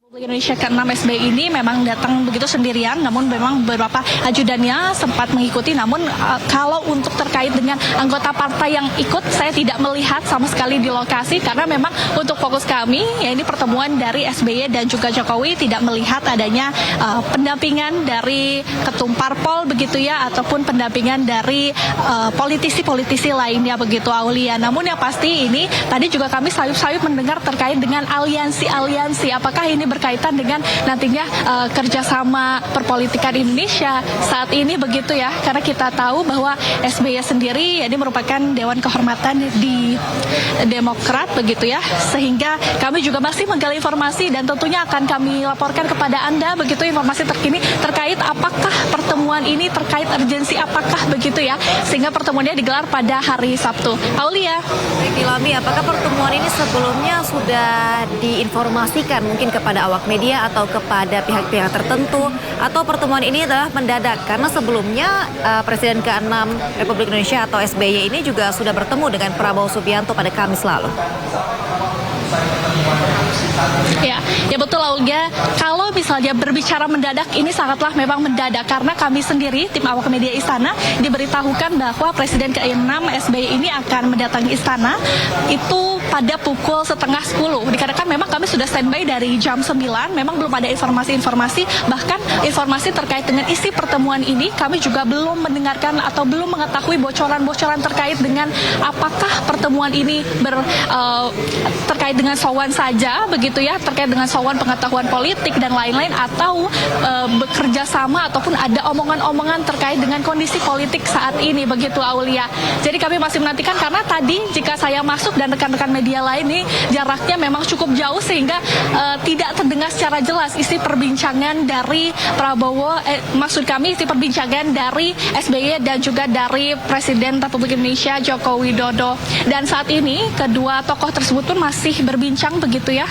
Republik Indonesia ke-6 SBY ini memang datang begitu sendirian, namun memang beberapa ajudannya sempat mengikuti. Namun kalau untuk terkait dengan anggota partai yang ikut, saya tidak melihat sama sekali di lokasi karena memang untuk fokus kami, ya ini pertemuan dari SBY dan juga Jokowi, tidak melihat adanya pendampingan dari ketum parpol begitu ya, ataupun pendampingan dari politisi-politisi lainnya begitu Aulia. Namun yang pasti ini tadi juga kami sayup-sayup mendengar terkait dengan aliansi-aliansi, apakah ini berkaitan dengan nantinya kerjasama perpolitikan Indonesia saat ini begitu ya, karena kita tahu bahwa SBY sendiri ya, ini merupakan Dewan Kehormatan di Demokrat begitu ya, sehingga kami juga masih menggali informasi dan tentunya akan kami laporkan kepada Anda begitu informasi terkini terkait apakah pertemuan ini terkait urgensi apakah begitu ya, sehingga pertemuannya digelar pada hari Sabtu. Aulia. Baik, Dilami, apakah pertemuan ini sebelumnya sudah diinformasikan mungkin kepada awak media atau kepada pihak-pihak tertentu, atau pertemuan ini adalah mendadak? Karena sebelumnya Presiden ke-6 Republik Indonesia atau SBY ini juga sudah bertemu dengan Prabowo Subianto pada Kamis lalu. Ya betul Aulia. Kalau misalnya berbicara mendadak, ini sangatlah memang mendadak karena kami sendiri tim awak media Istana diberitahukan bahwa Presiden ke-6 SBY ini akan mendatangi Istana itu pada pukul 9:30. Dikarenakan memang kami sudah standby dari jam 9, memang belum ada informasi-informasi, bahkan informasi terkait dengan isi pertemuan ini kami juga belum mendengarkan atau belum mengetahui bocoran-bocoran terkait dengan apakah pertemuan ini terkait dengan sowan saja begitu ya, terkait dengan sowan pengetahuan politik dan lain-lain, atau bekerja sama ataupun ada omongan-omongan terkait dengan kondisi politik saat ini begitu Aulia. Jadi kami masih menantikan karena tadi jika saya masuk dan rekan-rekan media lain ini jaraknya memang cukup jauh sehingga tidak terdengar secara jelas isi perbincangan dari Prabowo, maksud kami isi perbincangan dari SBY dan juga dari Presiden Republik Indonesia Joko Widodo. Dan saat ini kedua tokoh tersebut pun masih berbincang begitu ya.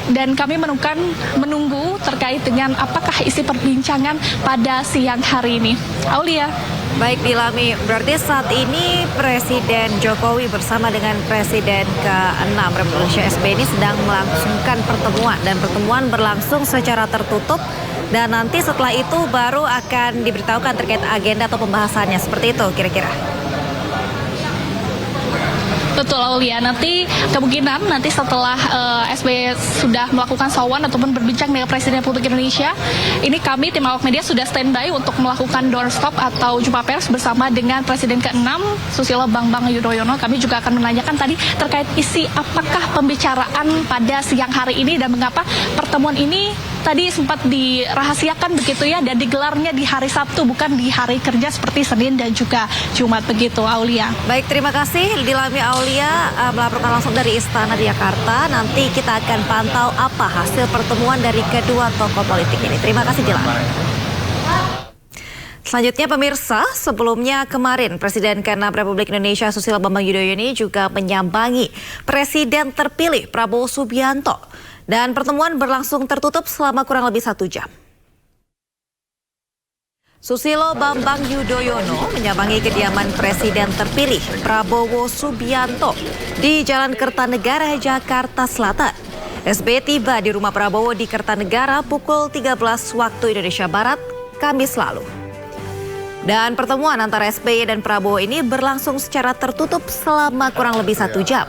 Dan kami menunggu terkait dengan apakah isi perbincangan pada siang hari ini. Aulia. Baik, Dilami, berarti saat ini Presiden Jokowi bersama dengan Presiden ke-6 Republik Indonesia SBY ini sedang melangsungkan pertemuan, dan pertemuan berlangsung secara tertutup, dan nanti setelah itu baru akan diberitahukan terkait agenda atau pembahasannya, seperti itu kira-kira. Betul Aulia, nanti kemungkinan nanti setelah SBY sudah melakukan sowan ataupun berbincang dengan Presiden Republik Indonesia, ini kami tim awak media sudah standby untuk melakukan doorstop atau jumpa pers bersama dengan Presiden ke-6 Susilo Bambang Yudhoyono. Kami juga akan menanyakan tadi terkait isi apakah pembicaraan pada siang hari ini dan mengapa pertemuan ini tadi sempat dirahasiakan begitu ya, dan digelarnya di hari Sabtu bukan di hari kerja seperti Senin dan juga Jumat begitu Aulia. Baik, terima kasih Dilami Aulia melaporkan langsung dari Istana di Jakarta. Nanti kita akan pantau apa hasil pertemuan dari kedua tokoh politik ini. Terima kasih Dilami. Selanjutnya pemirsa, sebelumnya kemarin Presiden ke-6 Republik Indonesia Susilo Bambang Yudhoyono juga menyambangi Presiden terpilih Prabowo Subianto. Dan pertemuan berlangsung tertutup selama kurang lebih 1 jam. Susilo Bambang Yudhoyono menyambangi kediaman Presiden terpilih Prabowo Subianto di Jalan Kertanegara, Jakarta Selatan. SBY tiba di rumah Prabowo di Kertanegara pukul 13 waktu Indonesia Barat, Kamis lalu. Dan pertemuan antara SBY dan Prabowo ini berlangsung secara tertutup selama kurang lebih 1 jam.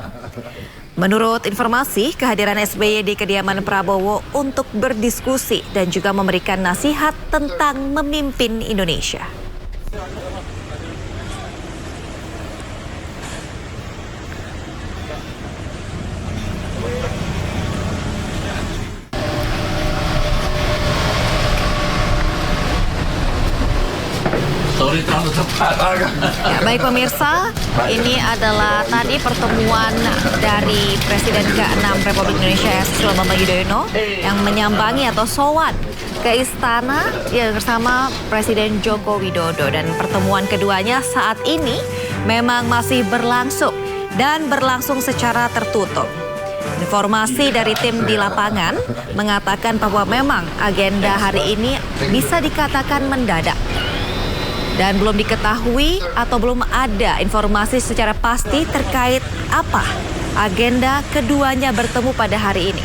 Menurut informasi, kehadiran SBY di kediaman Prabowo untuk berdiskusi dan juga memberikan nasihat tentang memimpin Indonesia. Ya, baik pemirsa, ini adalah tadi pertemuan dari Presiden ke-6 Republik Indonesia Susilo Bambang Yudhoyono yang menyambangi atau sowan ke Istana ya, bersama Presiden Joko Widodo, dan pertemuan keduanya saat ini memang masih berlangsung dan berlangsung secara tertutup. Informasi dari tim di lapangan mengatakan bahwa memang agenda hari ini bisa dikatakan mendadak. Dan belum diketahui atau belum ada informasi secara pasti terkait apa agenda keduanya bertemu pada hari ini.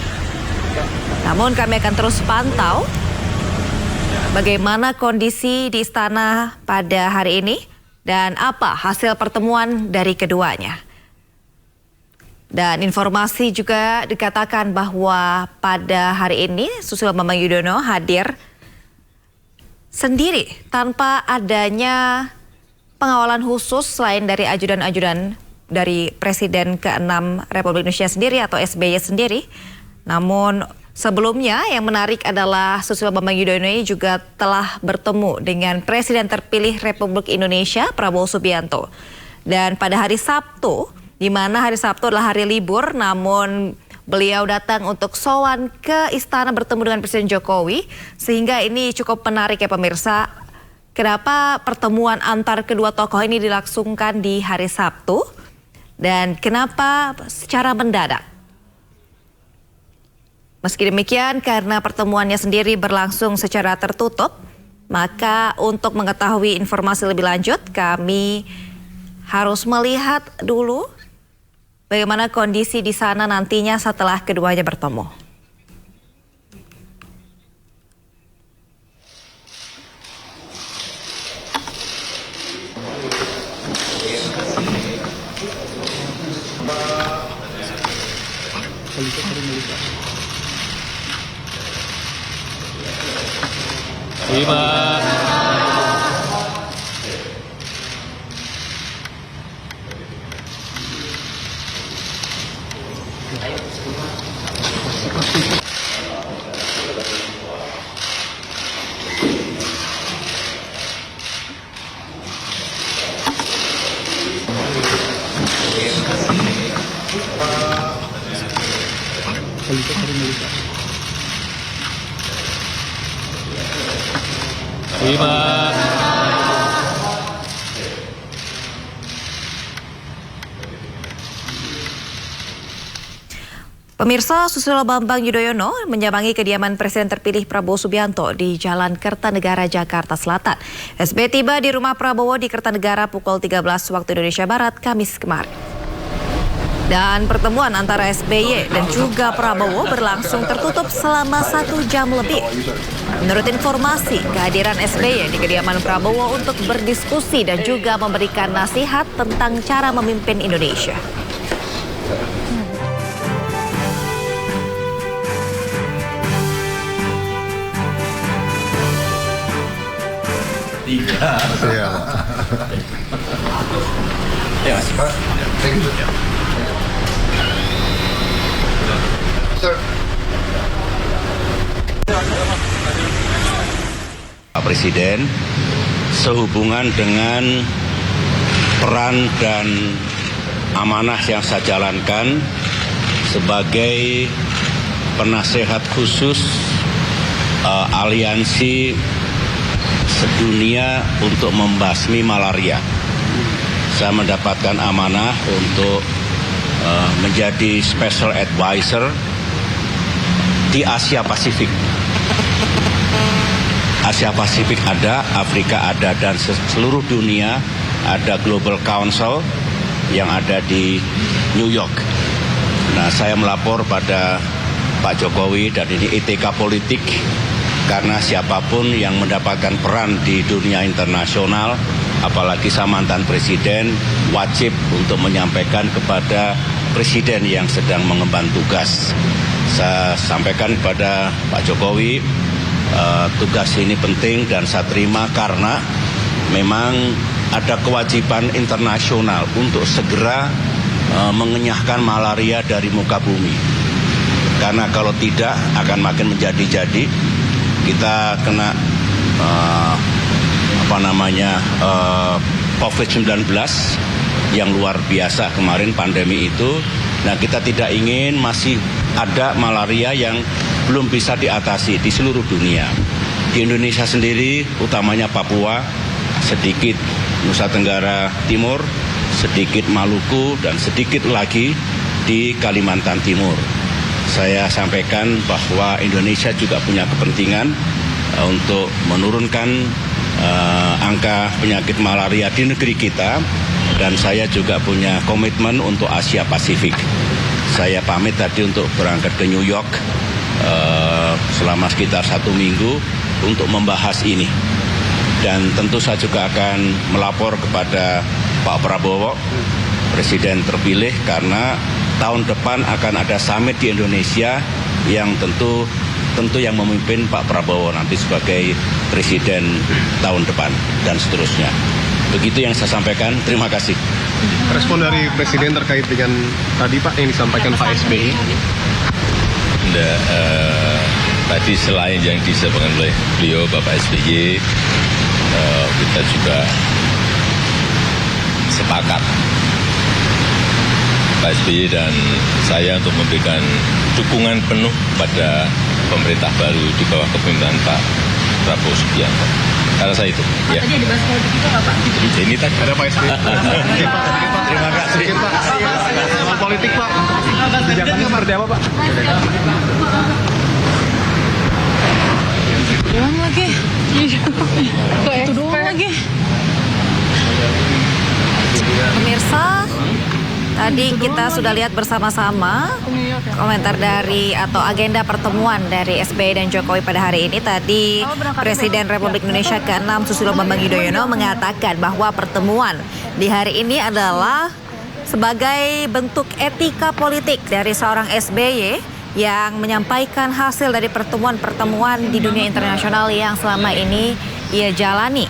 Namun kami akan terus pantau bagaimana kondisi di istana pada hari ini dan apa hasil pertemuan dari keduanya. Dan informasi juga dikatakan bahwa pada hari ini Susilo Bambang Yudhoyono hadir sendiri tanpa adanya pengawalan khusus selain dari ajudan-ajudan dari Presiden ke-6 Republik Indonesia sendiri atau SBY sendiri. Namun sebelumnya yang menarik adalah Susilo Bambang Yudhoyono ini juga telah bertemu dengan Presiden terpilih Republik Indonesia Prabowo Subianto. Dan pada hari Sabtu, di mana hari Sabtu adalah hari libur, namun beliau datang untuk sowan ke istana bertemu dengan Presiden Jokowi, sehingga ini cukup menarik ya pemirsa. Kenapa pertemuan antar kedua tokoh ini dilangsungkan di hari Sabtu dan kenapa secara mendadak? Meski demikian, karena pertemuannya sendiri berlangsung secara tertutup, maka untuk mengetahui informasi lebih lanjut, kami harus melihat dulu bagaimana kondisi di sana nantinya setelah keduanya bertemu. Pemirsa, Susilo Bambang Yudhoyono menyambangi kediaman Presiden terpilih Prabowo Subianto di Jalan Kertanegara, Jakarta Selatan. SBY tiba di rumah Prabowo di Kertanegara pukul 13 waktu Indonesia Barat, Kamis kemarin. Dan pertemuan antara SBY dan juga Prabowo berlangsung tertutup selama 1 jam lebih. Menurut informasi, kehadiran SBY di kediaman Prabowo untuk berdiskusi dan juga memberikan nasihat tentang cara memimpin Indonesia. Pak Presiden, sehubungan dengan peran dan amanah yang saya jalankan sebagai penasehat khusus aliansi sedunia untuk membasmi malaria. Saya mendapatkan amanah untuk menjadi special advisor di Asia Pasifik. Asia Pasifik ada, Afrika ada, dan seluruh dunia ada Global Council yang ada di New York. Nah, saya melapor pada Pak Jokowi dan ini etika politik karena siapapun yang mendapatkan peran di dunia internasional, apalagi saya mantan presiden, wajib untuk menyampaikan kepada presiden yang sedang mengemban tugas. Saya sampaikan kepada Pak Jokowi, tugas ini penting dan saya terima karena memang ada kewajiban internasional untuk segera mengenyahkan malaria dari muka bumi. Karena kalau tidak akan makin menjadi-jadi. Kita kena COVID-19 yang luar biasa kemarin pandemi itu. Nah, kita tidak ingin masih ada malaria yang belum bisa diatasi di seluruh dunia. Di Indonesia sendiri, utamanya Papua, sedikit Nusa Tenggara Timur, sedikit Maluku, dan sedikit lagi di Kalimantan Timur. Saya sampaikan bahwa Indonesia juga punya kepentingan untuk menurunkan angka penyakit malaria di negeri kita, dan saya juga punya komitmen untuk Asia Pasifik. Saya pamit tadi untuk berangkat ke New York selama sekitar 1 minggu untuk membahas ini. Dan tentu saya juga akan melapor kepada Pak Prabowo, Presiden terpilih, karena tahun depan akan ada summit di Indonesia yang tentu yang memimpin Pak Prabowo nanti sebagai Presiden tahun depan dan seterusnya. Begitu yang saya sampaikan, terima kasih. Respon dari Presiden terkait dengan tadi Pak yang disampaikan Pak SBY. Tadi selain yang disampaikan oleh beliau Bapak SBY, kita juga sepakat Pak SBY dan saya untuk memberikan dukungan penuh pada pemerintah baru di bawah kepemimpinan Pak Prabowo Subianto. Karena saya itu. Ya. Tadi dibahas politik itu Pak? Ini tadi. Ada Pak SBY. Terima kasih. Pak. Politik Pak. Kebijakannya seperti apa Pak? Doang lagi. Itu doang lagi. Pemirsa, tadi kita sudah lihat bersama-sama komentar dari atau agenda pertemuan dari SBY dan Jokowi pada hari ini. Tadi Presiden Republik Indonesia ke-6 Susilo Bambang Yudhoyono mengatakan bahwa pertemuan di hari ini adalah sebagai bentuk etika politik dari seorang SBY yang menyampaikan hasil dari pertemuan-pertemuan di dunia internasional yang selama ini ia jalani,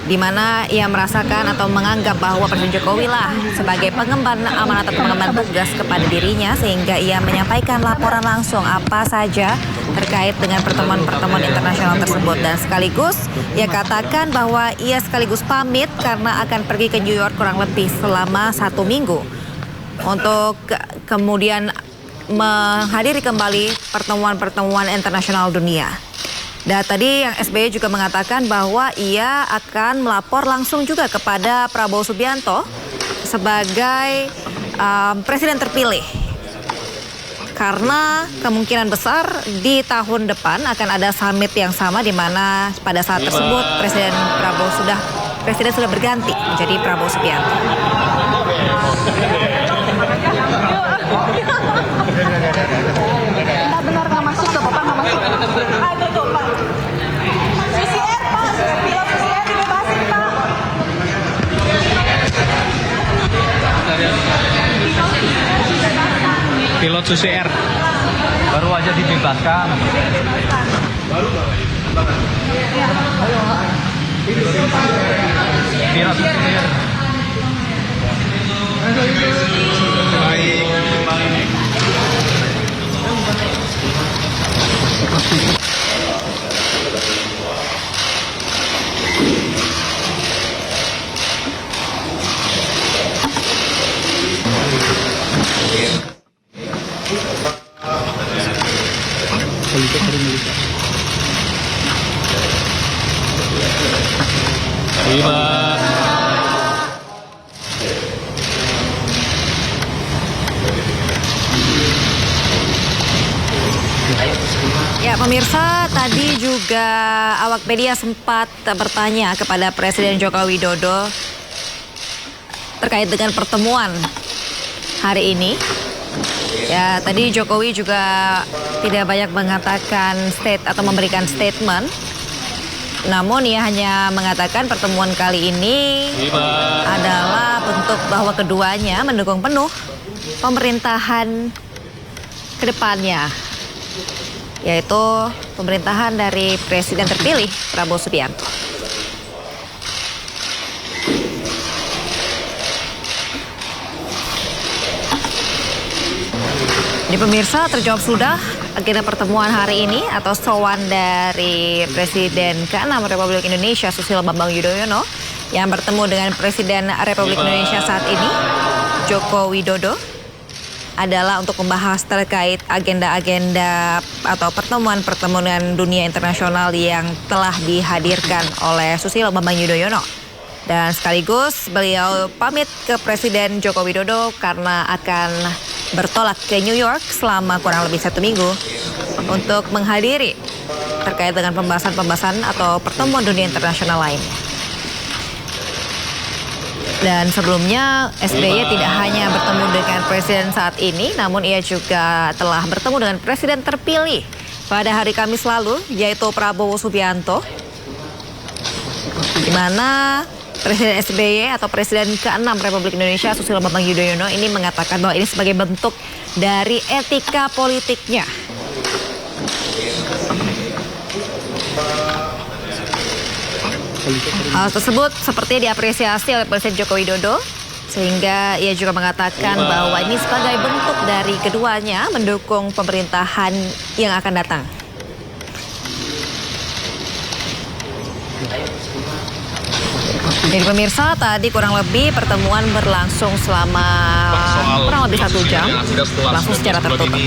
di mana ia merasakan atau menganggap bahwa Presiden Jokowi lah sebagai pengemban amanat atau pengemban tugas kepada dirinya, sehingga ia menyampaikan laporan langsung apa saja terkait dengan pertemuan-pertemuan internasional tersebut. Dan sekaligus ia katakan bahwa ia sekaligus pamit karena akan pergi ke New York kurang lebih selama 1 minggu untuk kemudian menghadiri kembali pertemuan-pertemuan internasional dunia. Dan tadi yang SBY juga mengatakan bahwa ia akan melapor langsung juga kepada Prabowo Subianto sebagai presiden terpilih. Karena kemungkinan besar di tahun depan akan ada summit yang sama, di mana pada saat tersebut Presiden sudah berganti menjadi Prabowo Subianto. Benar nggak masuk, gak apa-apa nggak masuk. Betul Pak. CCR Pak, pilot CCR dibebasin Pak. Pilot CCR baru aja dibebaskan. Pilot CCR. Ya, pemirsa, tadi juga awak media sempat bertanya kepada Presiden Joko Widodo terkait dengan pertemuan hari ini. Ya, tadi Jokowi juga tidak banyak mengatakan memberikan statement. Namun ia hanya mengatakan pertemuan kali ini adalah bentuk bahwa keduanya mendukung penuh pemerintahan ke depannya, yaitu pemerintahan dari Presiden terpilih Prabowo Subianto. Ini pemirsa, terjawab sudah agenda pertemuan hari ini atau sowan dari Presiden ke-6 Republik Indonesia Susilo Bambang Yudhoyono yang bertemu dengan Presiden Republik Indonesia saat ini Joko Widodo adalah untuk membahas terkait agenda-agenda atau pertemuan-pertemuan dunia internasional yang telah dihadirkan oleh Susilo Bambang Yudhoyono. Dan sekaligus beliau pamit ke Presiden Joko Widodo karena akan bertolak ke New York selama kurang lebih 1 minggu untuk menghadiri terkait dengan pembahasan-pembahasan atau pertemuan dunia internasional lainnya. Dan sebelumnya SBY tidak hanya bertemu dengan presiden saat ini, namun ia juga telah bertemu dengan presiden terpilih pada hari Kamis lalu, yaitu Prabowo Subianto, di mana Presiden SBY atau Presiden ke-6 Republik Indonesia Susilo Bambang Yudhoyono ini mengatakan bahwa ini sebagai bentuk dari etika politiknya. Hal tersebut sepertinya diapresiasi oleh Presiden Joko Widodo, sehingga ia juga mengatakan bahwa ini sebagai bentuk dari keduanya mendukung pemerintahan yang akan datang. Jadi pemirsa, tadi kurang lebih pertemuan berlangsung selama kurang lebih 1 jam, langsung secara tertutup.